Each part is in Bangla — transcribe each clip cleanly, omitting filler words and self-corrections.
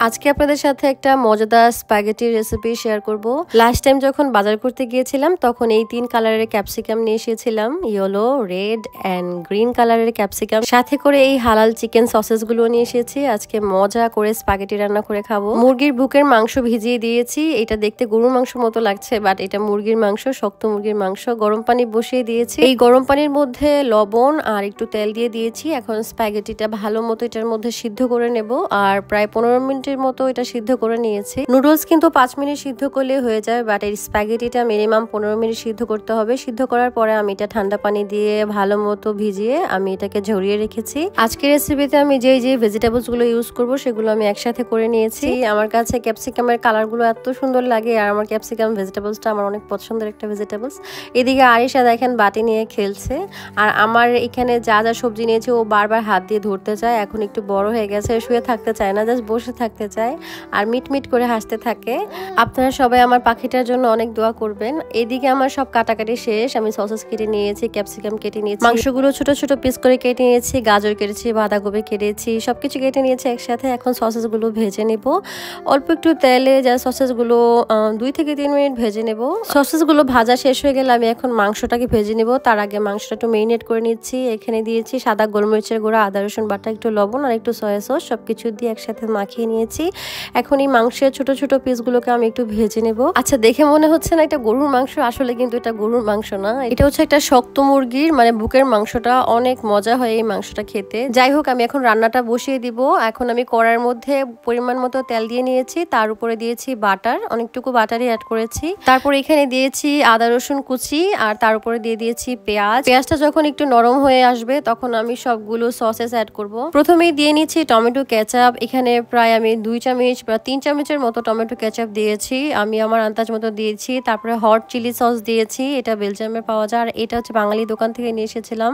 আজকে আপনাদের সাথে একটা মজাদার স্প্যাগেটির রেসিপি শেয়ার করব। লাস্ট টাইম যখন বাজার করতে গিয়েছিলাম তখন এই 3 কালারের ক্যাপসিকাম নিয়ে এসেছিলাম, ইয়েলো, রেড অ্যান্ড গ্রিন কালারের ক্যাপসিকাম। সাথে করে এই হালাল চিকেন সসেসগুলো নিয়ে এসেছি। আজকে মজা করে স্প্যাগেটি রান্না করে খাবো। মুরগির বুকের মাংস ভিজিয়ে দিয়েছি। এটা দেখতে গরুর মাংস মতো লাগছে, বাট এটা মুরগির মাংস, শক্ত মুরগির মাংস। গরম পানি বসিয়ে দিয়েছি। এই গরম পানির মধ্যে লবণ আর একটু তেল দিয়ে দিয়েছি। এখন স্প্যাগেটিটা ভালো মতো এটার মধ্যে সিদ্ধ করে নেব। আর প্রায় 15 মিনিটের মতো এটা সিদ্ধ করে নিয়েছি। নুডলস কিন্তু 5 মিনিট সিদ্ধ করলে হয়ে যায়, বাট এই স্প্যাগেটিটা মিনিমাম 15 মিনিট সিদ্ধ করতে হবে। সিদ্ধ করার পরে আমি এটা ঠান্ডা পানি দিয়ে ভালো মতো ভিজিয়ে আমি এটাকে ঝরিয়ে রেখেছি। আজকের রেসিপিতে আমি যে ভেজিটেবলস গুলো ইউজ করব সেগুলো আমি একসাথে করে নিয়েছি। আমার কাছে ক্যাপসিকামের কালার গুলো এত সুন্দর লাগে, আর আমার ক্যাপসিকাম ভেজিটেবলসটা আমার অনেক পছন্দের একটা ভেজিটেবলস। এদিকে আরিশা দেখেন বাটি নিয়ে খেলছে, আর আমার এখানে যা যা সবজি নিয়েছি ও বারবার হাত দিয়ে ধরতে চায়। এখন একটু বড় হয়ে গেছে, শুয়ে থাকতে চায় না, জাস্ট বসে থাকতে চায় আর মিট করে হাসতে থাকে। আপনারা সবাই আমার পাখিটার জন্য অনেক দোয়া করবেন। এদিকে আমার সব কাটাকাটি শেষ। আমি সসেস কেটে নিয়েছি, ক্যাপসিকাম কেটে নিয়েছি, মাংসগুলো ছোট ছোট পিস করে কেটে নিয়েছি, গাজর কেটেছি, বাঁধাকপি কেটেছি, সবকিছু কেটে নিয়েছি একসাথে। এখন সসেসগুলো ভেজে নেব অল্প একটু তেলে। যা সসেসগুলো 2 থেকে 3 মিনিট ভেজে নেব। সসেসগুলো ভাজা শেষ হয়ে গেলে আমি এখন মাংসটাকে ভেজে নেব। তার আগে মাংসটা একটু মেরিনেট করে নিচ্ছি। এখানে দিয়েছি সাদা গোলমরিচের গুঁড়া, আদা রসুন বাটা, একটু লবণ আর একটু সয়া সস, সবকিছু দিয়ে একসাথে মাখিয়ে নিয়েছি। এখন এই মাংসের ছোট ছোট পিসগুলোকে আমি একটু ভেজে নেব। আচ্ছা, দেখে মনে হচ্ছে না এটা গরুর মাংস, আসলে কিন্তু এটা গরুর মাংস না, এটা হচ্ছে একটা শক্ত মুরগির, মানে বুকের মাংসটা অনেক মজা হয় এই মাংসটা খেতে। যাই হোক, আমি এখন রান্নাটা বসিয়ে দিব। এখন আমি কড়াইয়ের মধ্যে পরিমাণ মতো তেল দিয়ে নিয়েছি, তার উপরে দিয়েছি বাটার, অনেকটুকু বাটারই অ্যাড করেছি। তারপর এখানে দিয়েছি আদা রসুন কুচি, আর তার উপরে দিয়ে দিয়েছি পেঁয়াজ। পেঁয়াজটা যখন একটু নরম হয়ে আসবে তখন আমি সবগুলো সসেস অ্যাড করব। প্রথমেই দিয়ে নিচ্ছি টমেটো কেচাপ। এখানে প্রায় আমি 2 চামচ বা 3 চামচের মতো টমেটো কেচাপ দিয়েছি, আমি আমার আন্দাজ মতো দিয়েছি। তারপরে হট চিলি সস দিয়েছি, এটা বেলজিয়ামে পাওয়া যায়, আর এটা হচ্ছে বাঙালি দোকান থেকে নিয়ে এসেছিলাম।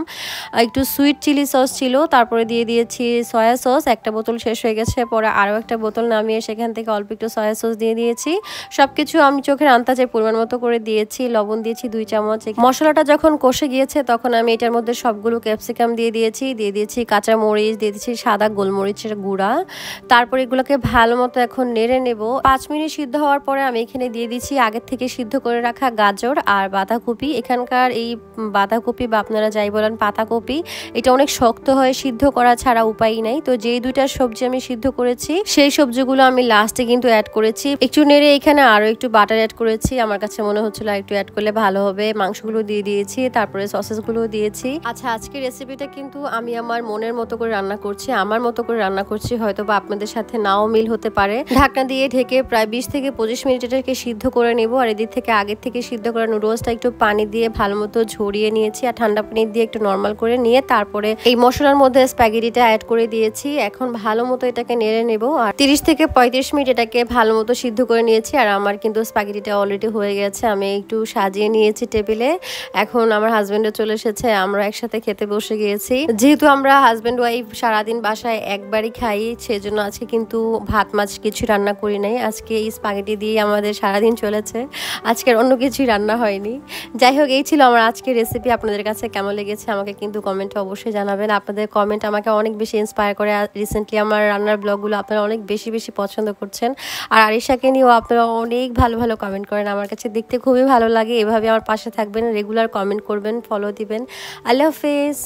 একটু সুইট চিলি সস ছিল। তারপরে দিয়ে দিয়েছি সয়া সস, একটা বোতল শেষ হয়ে গেছে, পরে আরও একটা বোতল নামিয়ে সেখান থেকে অল্প একটু সয়া সস দিয়ে দিয়েছি। সবকিছু আমি চোখের আন্দাজে পরিমাণ মতো করে দিয়েছি। লবণ দিয়েছি 2 চামচ। মশলাটা যখন কষে গিয়েছে তখন আমি এটার মধ্যে সবগুলো ক্যাপসিকাম দিয়ে দিয়েছি কাঁচা মরিচ, দিয়ে দিয়েছি সাদা গোলমরিচের গুঁড়া। তারপর এগুলোকে ভালো মতো এখন নেড়ে নেব। 5 মিনিট সিদ্ধ হওয়ার পরে আমি এখানে দিয়ে দিচ্ছি আগের থেকে সিদ্ধ করে রাখা গাজর আর বাঁধাকপি। এখানকার এই বাঁধাকপি বা আপনারা যাই বলেন পাতাকপি, এটা অনেক শক্ত হয়, সিদ্ধ করা ছাড়া উপায় নাই। তো যেই 2টা সবজি আমি সিদ্ধ করেছি সেই সবজিগুলো আমি লাস্টে কিন্তু অ্যাড করেছি। একটু নেড়ে এখানে আরো একটু বাটার অ্যাড করেছি, আমার কাছে মনে হচ্ছিল একটু অ্যাড করলে ভালো হবে। মাংসগুলো দিয়ে দিয়েছি, তারপরে সসেসগুলো দিয়েছি। আচ্ছা, আজকের রেসিপিটা কিন্তু আমি আমার মনের মতো করে রান্না করছি, আমার মতো করে রান্না করছি, হয়তো বা আপনাদের সাথে নাও মিল হতে পারে। ঢাকনা দিয়ে ঢেকে প্রায় 20 থেকে 25 মিনিট এটাকে সিদ্ধ করে নেব। আর এদিক থেকে আগের থেকে সিদ্ধ করা নুডলসটা একটু পানি দিয়ে ভালো মতো ঝরিয়ে নিয়েছি, আর ঠান্ডা পানি দিয়ে একটু নর্মাল করে নিয়ে তারপরে এই মশলার মধ্যে স্প্যাগেটিটা অ্যাড করে দিয়েছি। এখন ভালো মতো এটাকে নেড়ে নেব, আর 30 থেকে 35 মিনিট এটাকে ভালো মতো সিদ্ধ করে নিয়েছি। আর আমার কিন্তু স্প্যাগেটিটা অলরেডি হয়ে গেছে, আমি একটু সাজিয়ে নিয়েছি টেবিলে। এখন আমার হাজবেন্ডও চলে এসেছে, আমরা একসাথে খেতে বসে গিয়েছি। যেহেতু আমরা হাজবেন্ড ওয়াইফ সারাদিন বাসায় একবারই খাই, সেজন্য আজকে কিন্তু ভাত মাছ কিছু রান্না করি নাই। আজকে এই স্প্যাগেটি দিয়ে আমাদের সারাদিন চলেছে, আজকের অন্য কিছুই রান্না হয়নি। যাই হোক, এই ছিল আমার আজকের রেসিপি। আপনাদের কাছে কেমন লেগেছে আমাকে কিন্তু কমেন্টে অবশ্যই জানাবেন। আপনাদের কমেন্ট আমাকে অনেক বেশি ইন্সপায়ার করে। রিসেন্টলি আমার রান্নার ব্লগগুলো আপনারা অনেক বেশি পছন্দ করছেন, আর আরিশাকে নিয়েও আপনারা অনেক ভালো কমেন্ট করেন। আমার কাছে দেখতে খুবই ভালো লাগে। এভাবে আমার পাশে থাকবেন, রেগুলার কমেন্ট করবেন, ফলো দিবেন। আল্লাহ হাফেজ।